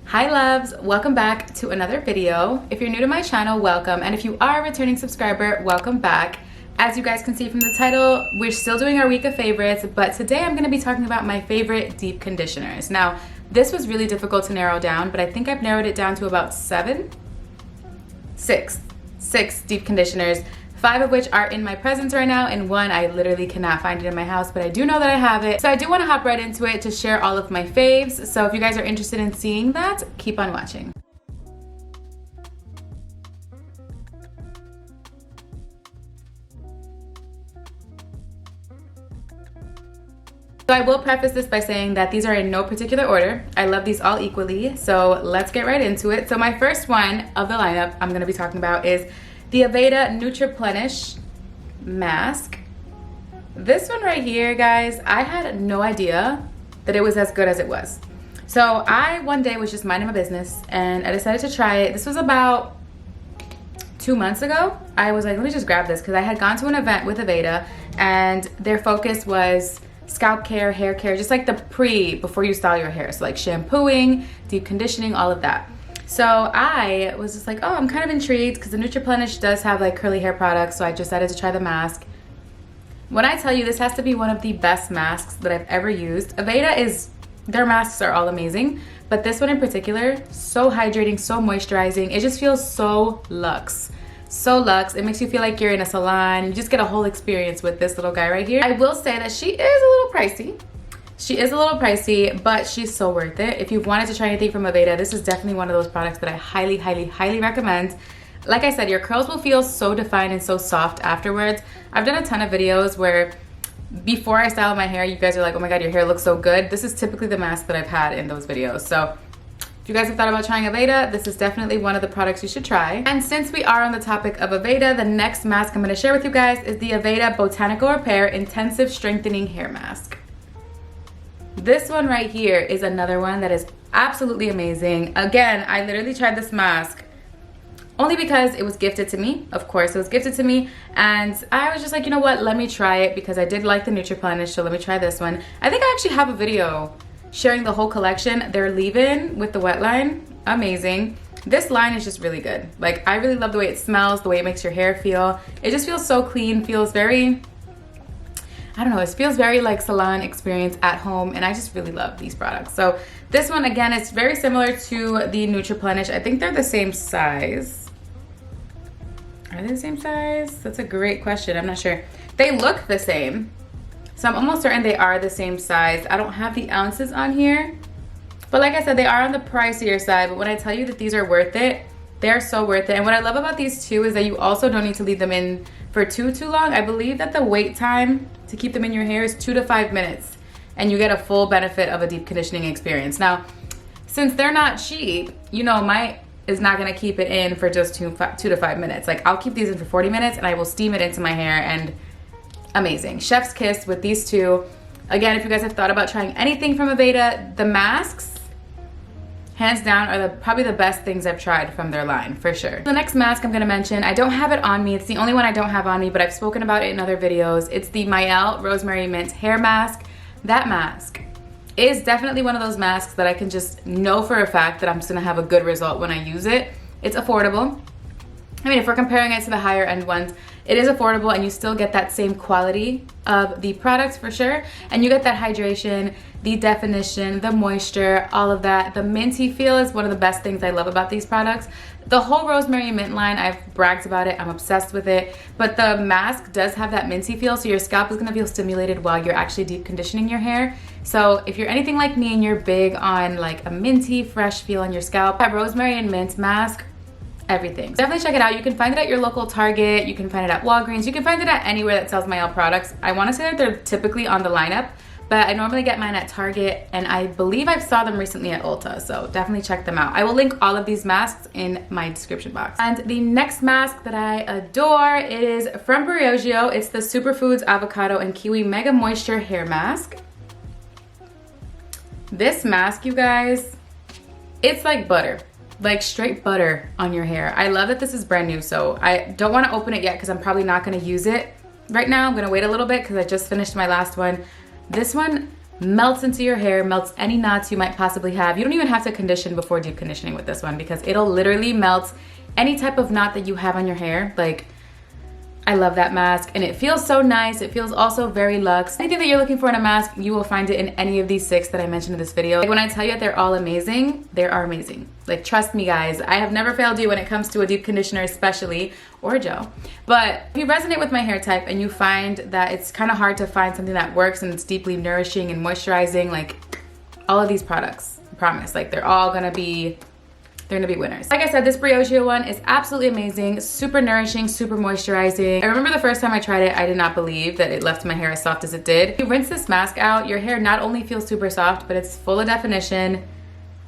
Hi loves, welcome back to another video. If you're new to my channel, welcome, and if you are a returning subscriber, welcome back. As you guys can see from the title, we're still doing our week of favorites, but today I'm going to be talking about my favorite deep conditioners. Now, this was really difficult to narrow down, but I think I've narrowed it down to about six deep conditioners. 5 of which are in my presence right now, and 1 I literally cannot find it in my house, but I do know that I have it. So I do want to hop right into it to share all of my faves. So if you guys are interested in seeing that, keep on watching. So I will preface this by saying that these are in no particular order. I love these all equally, so let's get right into it. So my first one of the lineup I'm going to be talking about is the Aveda nutriplenish mask. This one right here, guys, I had no idea that it was as good as it was. So I one day was just minding my business and I decided to try it. This was about 2 months ago. I was like, let me just grab this because I had gone to an event with Aveda and their focus was scalp care, hair care, just like the before you style your hair. So like shampooing, deep conditioning, all of that. So I was just like, oh, I'm kind of intrigued because the nutriplenish does have like curly hair products, so I decided to try the mask. When I tell you this has to be one of the best masks that I've ever used. Aveda their masks are all amazing, but this one in particular, so hydrating, so moisturizing. It just feels so luxe. So luxe. It makes you feel like you're in a salon. You just get a whole experience with this little guy right here. I will say that she is a little pricey. She is a little pricey, but she's so worth it. If you've wanted to try anything from Aveda, this is definitely one of those products that I highly, highly, highly recommend. Like I said, your curls will feel so defined and so soft afterwards. I've done a ton of videos where before I style my hair, you guys are like, oh my God, your hair looks so good. This is typically the mask that I've had in those videos. So if you guys have thought about trying Aveda, this is definitely one of the products you should try. And since we are on the topic of Aveda, the next mask I'm gonna share with you guys is the Aveda Botanical Repair Intensive Strengthening Hair Mask. This one right here is another one that is absolutely amazing. Again, I literally tried this mask only because it was gifted to me. Of course, it was gifted to me. And I was just like, you know what? Let me try it because I did like the nutriplenish, so let me try this one. I think I actually have a video sharing the whole collection. Their leave-in with the wet line, amazing. This line is just really good. Like, I really love the way it smells, the way it makes your hair feel. It just feels so clean, feels very, I don't know, it feels very like salon experience at home, and I just really love these products. So this one, again, it's very similar to the nutriplenish. I think they're the same size. Are they the same size? That's a great question. I'm not sure. They look the same, so I'm almost certain they are the same size. I don't have the ounces on here, but like I said, they are on the pricier side. But when I tell you that these are worth it, they're so worth it. And what I love about these two is that you also don't need to leave them in for too long. I believe that the wait time to keep them in your hair is 2 to 5 minutes, and you get a full benefit of a deep conditioning experience. Now, since they're not cheap, you know, my is not gonna keep it in for just 2 to 5 minutes. Like, I'll keep these in for 40 minutes and I will steam it into my hair, and amazing. Chef's kiss with these two. Again, if you guys have thought about trying anything from Aveda, the masks, hands down, are probably the best things I've tried from their line, for sure. The next mask I'm gonna mention, I don't have it on me. It's the only one I don't have on me, but I've spoken about it in other videos. It's the Mielle Rosemary Mint Hair Mask. That mask is definitely one of those masks that I can just know for a fact that I'm just gonna have a good result when I use it. It's affordable. I mean, if we're comparing it to the higher end ones, it is affordable and you still get that same quality of the products for sure. And you get that hydration, the definition, the moisture, all of that. The minty feel is one of the best things I love about these products. The whole Rosemary Mint line, I've bragged about it, I'm obsessed with it. But the mask does have that minty feel, so your scalp is gonna feel stimulated while you're actually deep conditioning your hair. So if you're anything like me and you're big on like a minty, fresh feel on your scalp, that Rosemary and Mint mask, everything. Definitely check it out. You can find it at your local Target, you can find it at Walgreens, you can find it at anywhere that sells Mielle products. I want to say that they're typically on the lineup, but I normally get mine at Target, and I believe I saw them recently at Ulta, so definitely check them out. I will link all of these masks in my description box. And the next mask that I adore, it is from Briogeo. It's the Superfoods Avocado and Kiwi Mega Moisture Hair Mask. This mask, you guys, it's like butter. Like straight butter on your hair. I love that this is brand new, so I don't want to open it yet because I'm probably not going to use it right now. I'm going to wait a little bit because I just finished my last one. This one melts into your hair, melts any knots you might possibly have. You don't even have to condition before deep conditioning with this one because it'll literally melt any type of knot that you have on your hair. Like, I love that mask, and it feels so nice. It feels also very luxe. Anything that you're looking for in a mask, you will find it in any of these 6 that I mentioned in this video. Like, when I tell you that they're all amazing, they are amazing. Like, trust me guys, I have never failed you when it comes to a deep conditioner especially, or a gel. But if you resonate with my hair type and you find that it's kind of hard to find something that works and it's deeply nourishing and moisturizing, like, all of these products, I promise, like, they're gonna be winners. Like I said, this Briogeo one is absolutely amazing, super nourishing, super moisturizing. I remember the first time I tried it, I did not believe that it left my hair as soft as it did. If you rinse this mask out, your hair not only feels super soft, but it's full of definition.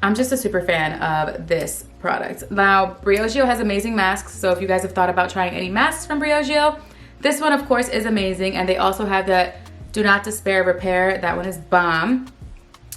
I'm just a super fan of this product. Now, Briogeo has amazing masks, so if you guys have thought about trying any masks from Briogeo, this one of course is amazing, and they also have the Do Not Despair Repair. That one is bomb.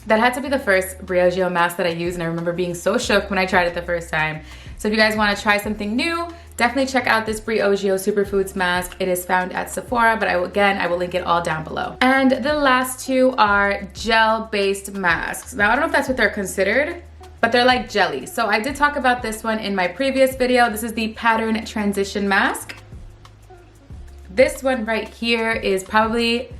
That had to be the first Briogeo mask that I used, and I remember being so shook when I tried it the first time. So if you guys want to try something new, definitely check out this Briogeo Superfoods mask. It is found at Sephora, but I will link it all down below. And the last 2 are gel-based masks. Now, I don't know if that's what they're considered, but they're like jelly. So I did talk about this one in my previous video. This is the Pattern Transition Mask. This one right here is probably,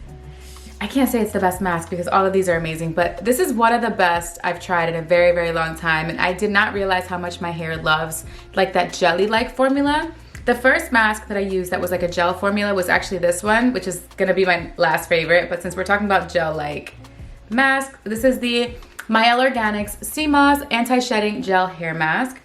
I can't say it's the best mask because all of these are amazing, but this is one of the best I've tried in a very, very long time, and I did not realize how much my hair loves like that jelly-like formula. The first mask that I used that was like a gel formula was actually this one, which is gonna be my last favorite, but since we're talking about gel-like mask, this is the Mielle Organics Sea Moss Anti-Shedding Gel Hair Mask.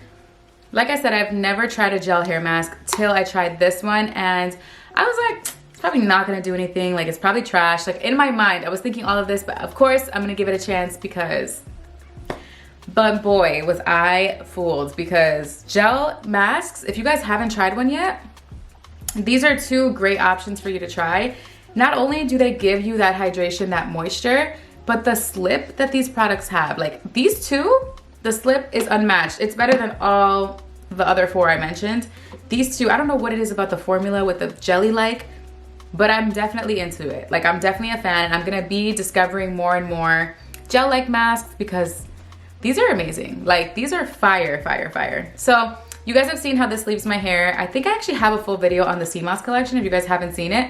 Like I said, I've never tried a gel hair mask till I tried this one, and I was like, probably not gonna do anything, like it's probably trash. Like, in my mind I was thinking all of this, but of course I'm gonna give it a chance because, but boy was I fooled, because gel masks, if you guys haven't tried one yet, these are 2 great options for you to try. Not only do they give you that hydration, that moisture, but the slip that these products have, like these 2, the slip is unmatched. It's better than all the other 4 I mentioned. These 2, I don't know what it is about the formula with the jelly-like, but I'm definitely into it. Like, I'm definitely a fan, and I'm gonna be discovering more and more gel-like masks because these are amazing. Like, these are fire, fire, fire. So you guys have seen how this leaves my hair. I think I actually have a full video on the Sea Moss collection if you guys haven't seen it.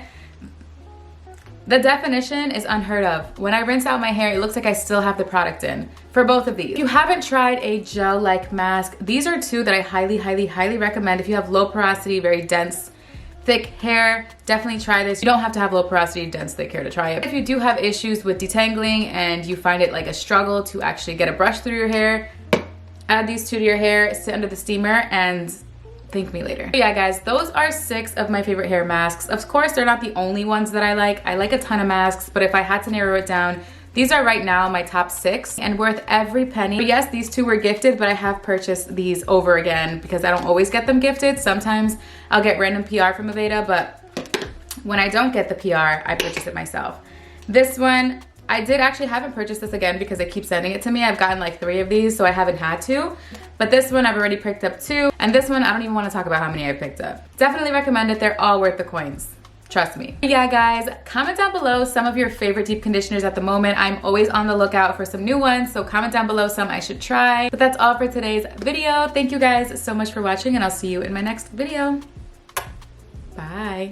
The definition is unheard of. When I rinse out my hair, it looks like I still have the product in for both of these. If you haven't tried a gel-like mask, these are 2 that I highly, highly, highly recommend. If you have low porosity, very dense, thick hair, definitely try this. You don't have to have low porosity, dense, thick hair to try it. If you do have issues with detangling and you find it like a struggle to actually get a brush through your hair, add these 2 to your hair, sit under the steamer, and thank me later. But yeah guys, those are 6 of my favorite hair masks. Of course, they're not the only ones that I like. I like a ton of masks, but if I had to narrow it down, these are right now my top 6 and worth every penny. But yes, these 2 were gifted, but I have purchased these over again because I don't always get them gifted. Sometimes I'll get random PR from Aveda, but when I don't get the PR, I purchase it myself. This one, I did actually haven't purchased this again because they keep sending it to me. I've gotten like 3 of these, so I haven't had to. But this one I've already picked up 2. And this one, I don't even want to talk about how many I picked up. Definitely recommend it. They're all worth the coins. Trust me. Yeah guys, comment down below some of your favorite deep conditioners at the moment. I'm always on the lookout for some new ones, so comment down below some I should try. But that's all for today's video. Thank you guys so much for watching, and I'll see you in my next video. Bye.